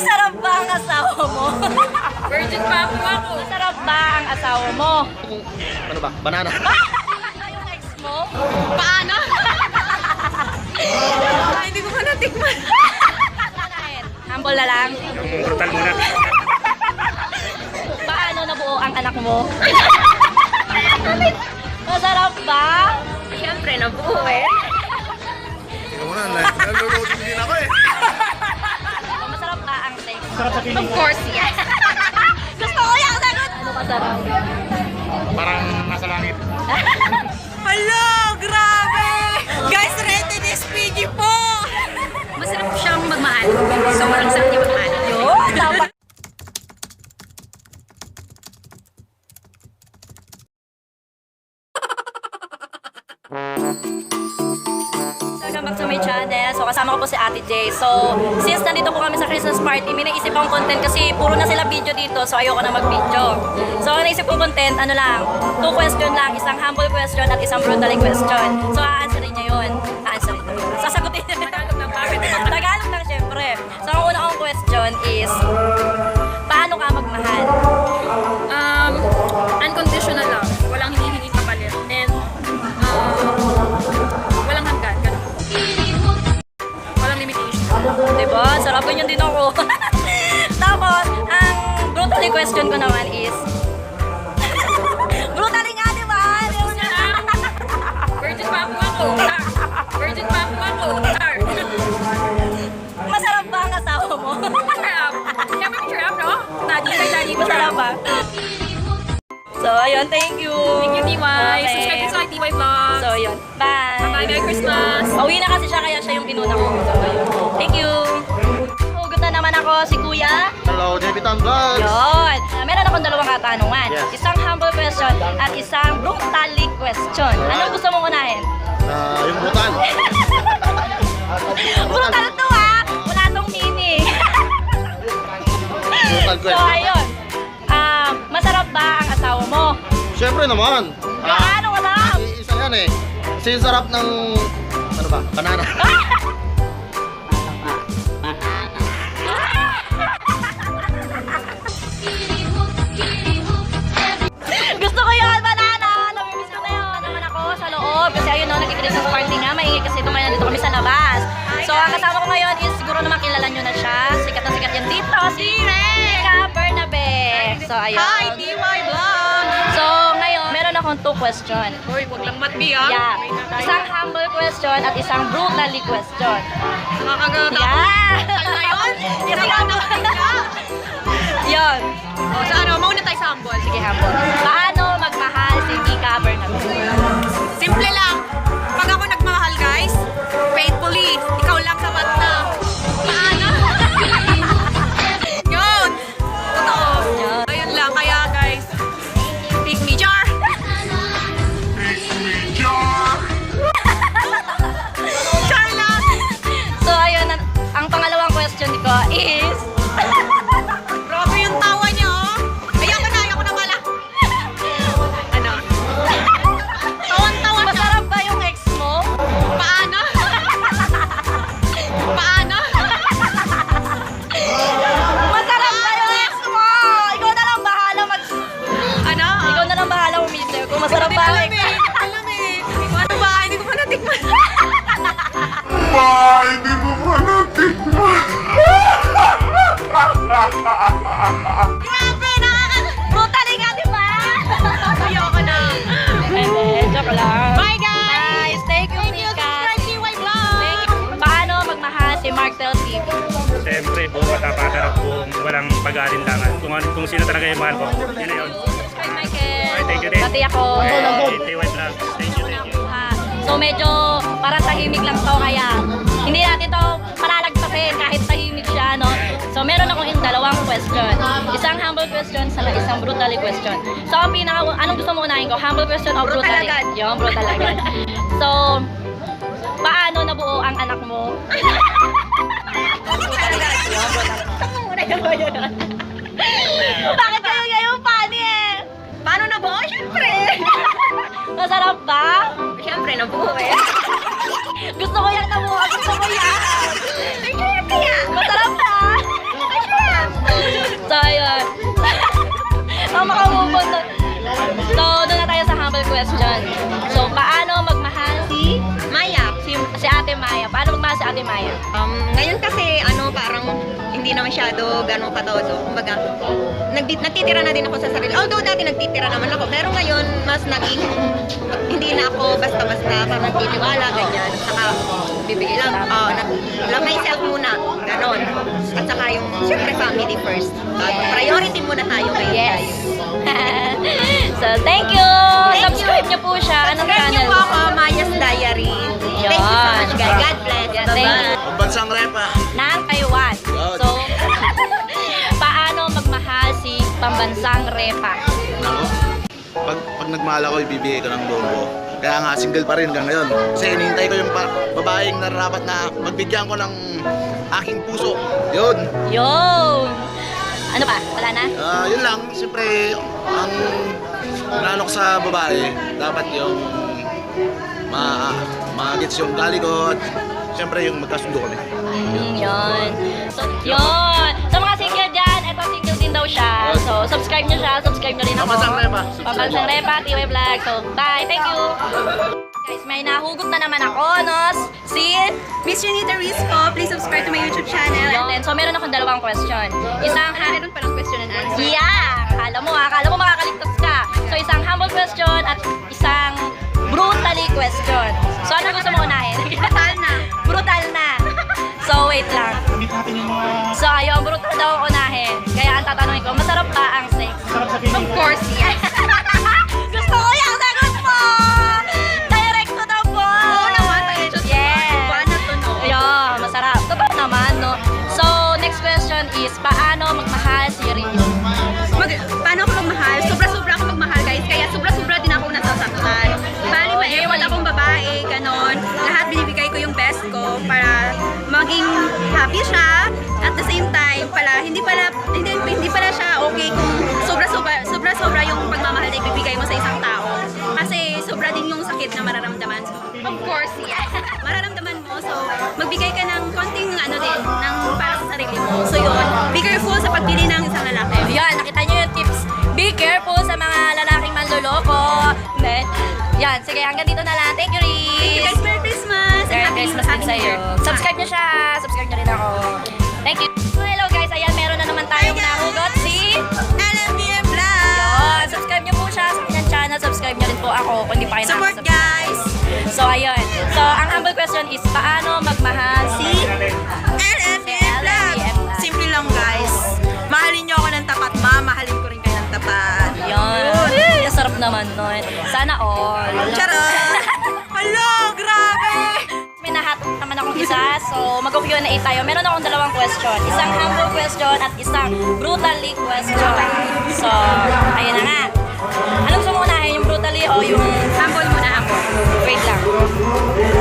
Masarap ba ang asawa mo? Virgin pa ako. Masarap ba ang asawa mo? Ano ba? Banana. Yung ex mo? Paano? Ay, hindi ko pa natikman. Humble na lang. Yung brutal muna. Paano nabuo ang anak mo? Masarap ba? Siyempre, nabuo eh. Tingnan mo na, nalulutin din ako eh. Masarap ba ang sex? Of course, yes. Gusto ko yung sagot! Ano masarap? Parang nasa langit. Hello, grabe! Guys, rated SPG po! Masarap siyang magmahal. Sobrang sarap niya magmahal. Yun! Dapat. Welcome back to my channel. So kasama ko po si Ate J. So since nandito po kami sa Christmas party, may naisip akong content kasi puro na sila video dito. So ayoko na mag-video. So ang naisip kong content, ano lang, 2 question lang. Isang humble question at isang brutally question. So a-answerin niya yun. A-answerin niya. Sasagutin niya. Tagalog lang. Bakit? Tagalog lang syempre. So ang una kong question is, paano ka magmahal? Unconditional lang. Walang hinihinging kapalit. And, walang hanggan. Ganun. Walang limitation. Diba? Sarap ganyan din ako. Tapos, ang brutally question ko naman is, brutally nga, diba? Virgin pa ako. Virgin pa ako. Masarap ba ang asawa mo? Siyempre may trap, no? Daddy kay daddy. Masarap ba? So, ayun, thank you. Thank you, TY. Okay. Subscribe to sa TY Vlog. So, ayun. Bye. Bye-bye. Merry Christmas. Pauwi na kasi siya, kaya siya yung pinuna ko. So, ayun. Thank you. Hugot na naman ako, si Kuya. Hello, Jebitan Vlogs. Yun. Meron akong dalawang katanungan. Yes. Isang humble question at isang brutally question. Anong gusto mong unahin? Yung brutal. Brutal to ha! Wala tong meaning. Brutal So, question. ayun. Masarap ba ang asawa mo? Siyempre naman. Paano wala? Isa yan eh. Kasi yung sarap ng, ano ba? Banana. Gusto ko yun, banana! Namimiss ko na yun. Naman ako sa loob. Kasi ayun no, nag-Christmas party nga. Maingay kasi ito ngayon dito kami sa labas. So, ang kasama ko ngayon is siguro naman kilala nyo na siya. Sikat na sikat yan dito. Si Mika Bernabe. So, ayun. Hi, TY Vlog. So, ngayon, meron akong 2 question. Hoy, wag lang matbi ah. Yeah. Isang humble question at isang brutally question. Nakakagata ako. Yeah! Ano na yun? Yun. O, sa ano, mauna tayo sa humble. Sige, humble. Paano magmahal si Mika Bernabe? Simple lang. Pag ako nagmahal, guys, faithfully, ikaw lang sapat na. Paano? Yun. Totoo. Yun. Ayun lang. Kaya, guys, pick me, jar. Char lang. So, ayun. Ang pangalawang question ko is... Grabe yung tawa niyo, oh. Ayoko na pala. Ano? Tawan-tawa siya. Masarap ba yung ex mo? Paano? Paano? Masarap ba yung ex mo? Ikaw na lang bahala mag... Ano? Ikaw na lang bahala umiter kung masarap ba ang ex mo. Hindi ko alam eh. Ano ba? Hindi ko pa natikman. Hindi mo pa natikman. Grabe, Brutally nga, di ba? ayoko na. Hindi, joke lang. Bye, guys! Guys, thank you, Thank you, Mika. subscribe to my vlog! Thank you. Paano magmahal si Martel TV? Siyempre, buong matapakarap, buong walang pag-aalinlangan. Kung sino talaga yung mahal ko, yun na yun. Subscribe, Michael. Okay, thank you din. Pati ako. Okay, TY Vlog. Thank you, thank you. So medyo parang tahimik lang to kaya hindi natin to palalagpasin kahit tahimik siya, no? So meron akong dalawang question. Isang humble question sa isang brutally question. So ang anong gusto mo unahin ko? Humble question o Brutal brutally? agad. Yung brutal agad. So, paano nabuo ang anak mo? Bakit kayo ngayon funny eh? Paano na ba? Siyempre! Masarap ba? Siyempre, nabuo eh. Gusto ko yan nabuo. Gusto ko yan. Kaya! Masarap ba? makamove on. So, doon na tayo sa humble question. So, paano magmahal si Maya. si Ate Maya? Paano magmahal si Ate Maya? Ngayon kasi parang hindi na masyado ganun katodo. Kumbaga, nagtitira na din ako sa sarili. Although dati nagtitira naman ako, pero ngayon mas naging hindi na ako basta-basta parang nagtitiwala, ganyan. Saka bibigay lang, love myself muna, ganon. At saka yung, syempre, family first. Priority muna tayo ngayon. Yes. So, thank you! Subscribe niyo po siya. Anong Subscribe niyo channel? po ako, Maya's Diary. Thank you so much, guys. God bless. Yes, thank you. Pambansang repa. Ng Taiwan. Yun. So, paano magmahal si pambansang repa? Nako. Pag nagmahal ako, ibibigay ko ng buong buo. Kaya nga, single pa rin hanggang ngayon. Kasi hinihintay ko yung babaeng nararapat na magbigyan ko ng aking puso. Yun. Yun! Ano pa? Wala na? Yun lang. Siyempre, ang nanok sa babae, dapat yung ma-gets yung gali ko. At siyempre, yung magkasundo kami. Yun. So, yun. Sa mga single dyan, eto single din daw siya. So, subscribe nyo siya. Subscribe nyo rin ako. Pambansang Repa. Pambansang Repa, TY Vlog. So, bye. Thank you. Guys, may nahugot na naman ako, no? Si Miss Junita Ruiz po. Please subscribe to my YouTube channel. Yun. So, meron akong dalawang question. Isang Meron palang question and answer. Yeah! Akala mo makakaligtas ka. So, isang humble question at isang brutally question. So, ano gusto mo unahin? Brutal na. Brutal na. So, wait lang. So, yung brutal daw ako unahin. Kaya ang tatanungin ko, masarap ba ang sex? Of course, yes. Gusto ko yung sagot mo! Direct to the point! Oo naman, just Yes! paano to, no? Yeah, masarap. Totoo naman, no? So, next question is, paano magmahal si Rio? Paano ako magmahal? Sobra-sobra ako magmahal, guys. Kaya sobra-sobra din ako nasasaktan. Bali, ma-effort akong babae, ganon. Lahat binibigay ko yung best ko para maging happy siya. At the same time, hindi pala siya okay kung sobra-sobra yung pagmamahal na ibibigay mo sa isang tao. Kasi sobra din yung sakit na mararamdaman. So, of course, yeah. Mararamdaman mo. So, magbigay ka ng konting para sa sarili mo. So, yun. Be careful sa pagpili ng isang lalaki. Yan, nakita nyo yung tips. Be careful sa mga lalaking manloloko. Then, yan, sige, hanggang dito na lang. Thank you, Riz. Thank you guys. Merry Christmas! And Merry happy- Christmas din happy sa'yo. New Year. Subscribe nyo siya. Subscribe nyo rin ako. Thank you. So, hello guys. Ayan, meron na naman tayong nahugot si... LMBM Vlog! Yun, subscribe nyo po siya sa kanyang channel. Subscribe nyo rin po ako kung di pa kayo Support, nakasubscribe. guys! So, ayun. So, ang humble question is, paano magmahal si... LMBM Vlog! Simple lang, guys. Mahalin nyo ako ng tapat, mamahalin ko rin kayo ng tapat. Yun. Yung sarap naman nun. Sana all. Charot! Hala, grabe! May nahatak naman akong isa, so mag-Q&A tayo. Meron akong dalawang question. Isang humble question at isang brutally question. So, ayun na nga. Anong gusto mo unahin? Yung brutally o yung... Humble muna ako. Wait lang.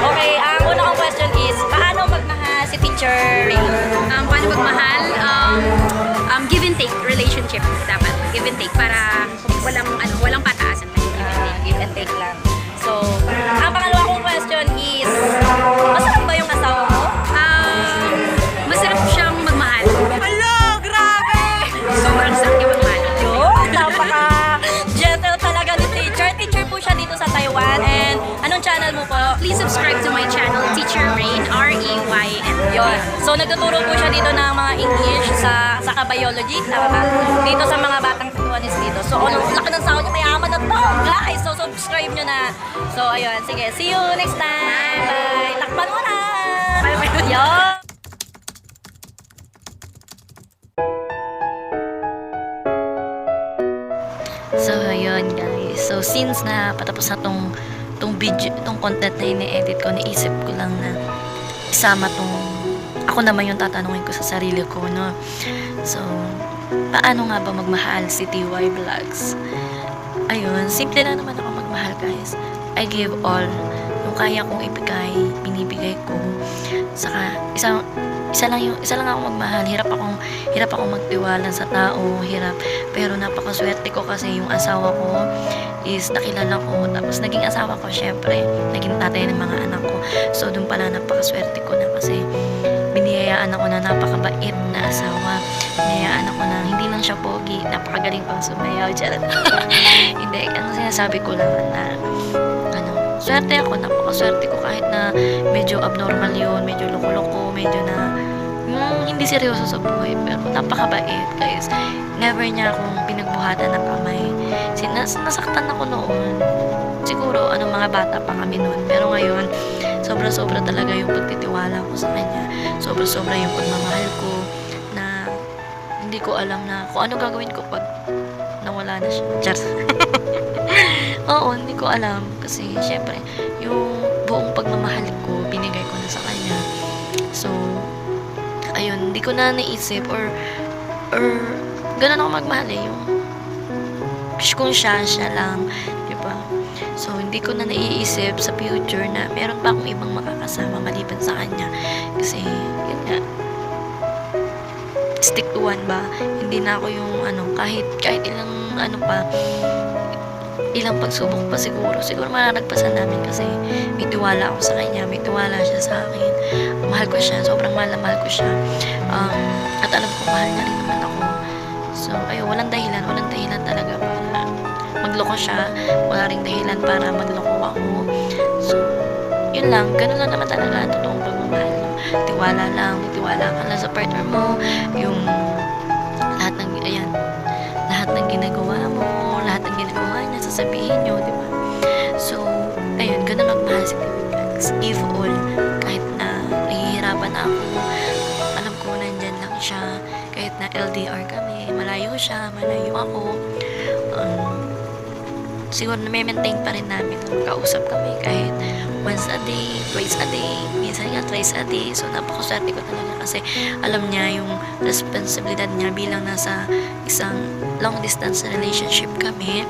Okay, ang una kong question is, paano magmahal si Teacher Ray? Paano magmahal? Give and take relationship dapat. Give and take para walang pataasan. Give and take lang. So, ang pangalawa kong question is, masarap ba yung asawa mo? Masarap siyang magmahal. Hala, grabe! Sobrang sarap niya magmahal. Yun, napaka-gentle talaga ni Teacher. Teacher po siya dito sa Taiwan. And anong channel mo po? Please subscribe to my channel, Teacher Rain, R-A-Y-N. Yun. So, nagtuturo po siya dito ng mga English sa biology, tama ba? Dito sa mga batang Taiwanese dito. So, ano, laki ng sahod niya, mayaman na to, guys! So, subscribe nyo na. So, ayun. Sige, see you next time. Bye! Takpan mo na! Bye-bye. Yun! So, ayun guys. So, since na patapos na tong video, tong content na ini-edit ko, naisip ko lang na isama ako naman yung tatanungin ko sa sarili ko, no? So, paano nga ba magmahal si TY Vlogs? Ayun, simple lang naman ako magmahal, guys. I give all. Yung kaya kong ibigay, binibigay ko. Saka, isa lang ako magmahal. Hirap akong magtiwala sa tao, hirap. Pero napakaswerte ko kasi yung asawa ko is nakilala ko. Tapos naging asawa ko, syempre. Naging tatay ng mga anak ko. So, dun pala napakaswerte ko na kasi biniyayaan ako na napakabait na asawa. Biniyayaan ako na hindi lang siya pogi, napakagaling pang sumayaw. Charot. Hindi, ang sinasabi ko lang na, swerte ako, napakaswerte ko kahit na medyo abnormal yun, medyo loko-loko, medyo na, hindi seryoso sa buhay, pero napakabait, guys. Never niya akong pinagbuhatan ng kamay. Nasaktan ako noon. Siguro, mga bata pa kami noon. Pero ngayon, sobra-sobra talaga yung pagtitiwala ko sa kanya. Sobra-sobra yung pagmamahal ko na hindi ko alam na kung ano gagawin ko pag nawala na siya. Char. Oo, hindi ko alam. Kasi, syempre, yung buong pagmamahal ko, binigay ko na sa kanya. So, ayun, hindi ko na naisip or ganun ako magmahal eh. Yung, kung siya lang, diba? So, hindi ko na naiisip sa future na meron pa akong ibang makakasama maliban sa kanya. Kasi, yun nga, stick to one ba? Hindi na ako yung, kahit ilang, ilang pagsubok pa siguro mararagpasan namin kasi may tiwala ako sa kanya, may tiwala siya sa akin. Mahal ko siya, sobrang mahal na mahal ko siya. At alam ko mahal niya rin naman ako. So, walang dahilan talaga para magloko siya. Wala ring dahilan para magloko ako. So, yun lang, ganun lang naman talaga ang totoong pagmamahal. Tiwala lang, tiwala ka lang sa partner mo. Yung lahat ng ginagawa mo, lahat ng ginagawa niya, sasabihin niyo, di ba? So, ayun, ganun magmahal si Tiwix. Give all. Kahit na nahihirapan na ako, alam ko nandyan lang siya. Kahit na LDR kami, malayo siya, malayo ako. Siguro na maintain pa rin namin na magkausap kami kahit once a day, twice a day, minsan nga thrice a day. So, napakaswerte ko talaga kasi alam niya yung responsibilidad niya bilang nasa isang long distance relationship kami.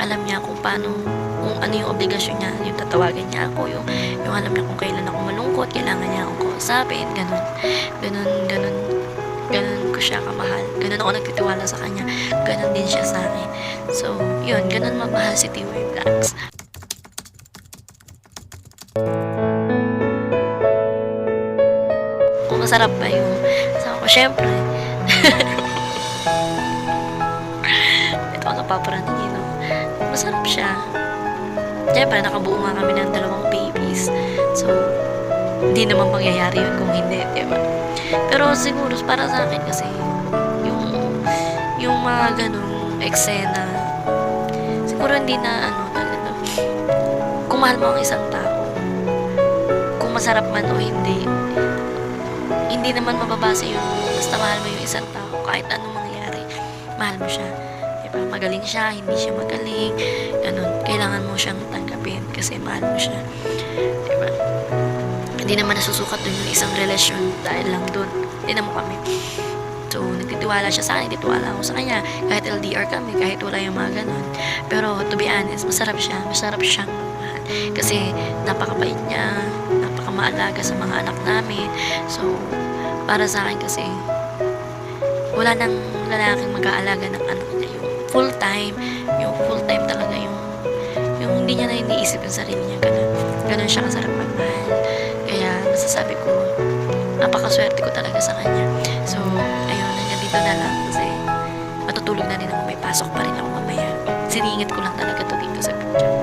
Alam niya kung ano yung obligasyon niya, yung tatawagan niya ako, yung alam niya kung kailan ako malungkot, kailangan niya akong kausapin, ganun ko siya kamahal. Ganun ako nagtitiwala sa kanya. Ganun din siya sa akin. So, yun. Ganun magmahal si Tiwi Vlogs. Kung masarap ba yung sama ko, syempre. Ito ang napaparating yun. Masarap siya. Syempre, nakabuo nga kami ng 2 babies. So, hindi naman mangyayari yun kung hindi, diba? Pero siguro para sa akin kasi yung mga ganung eksena siguro hindi na talaga kung mahal mo ang isang tao, kung masarap man o hindi naman mababase yun basta mahal mo yung isang tao. Kahit anong mangyari, mahal mo siya, diba? Magaling siya, hindi siya magaling, ganun, kailangan mo siyang tanggapin kasi mahal mo siya, diba? Hindi naman nasusukat dun yung isang relasyon dahil lang dun. Hindi naman kami. So, nagtitiwala siya sa akin, nagtitiwala ako sa kanya. Kahit LDR kami, kahit wala yung mga ganun. Pero, to be honest, masarap siyang magmahal. Kasi, napakabait niya, napakamaalaga sa mga anak namin. So, para sa akin kasi, wala nang lalaking mag-aalaga ng anak niya. Yung full time talaga yung hindi niya na iniisip yung sarili niya. Ganun siya kasarap magmahal. Kaya masasabi ko, napakaswerte ko talaga sa kanya. So, ayun, hanggang dito na lang kasi matutulog na din ako, may pasok pa rin ako mamaya. Siningit ko lang talaga to dito sa picture.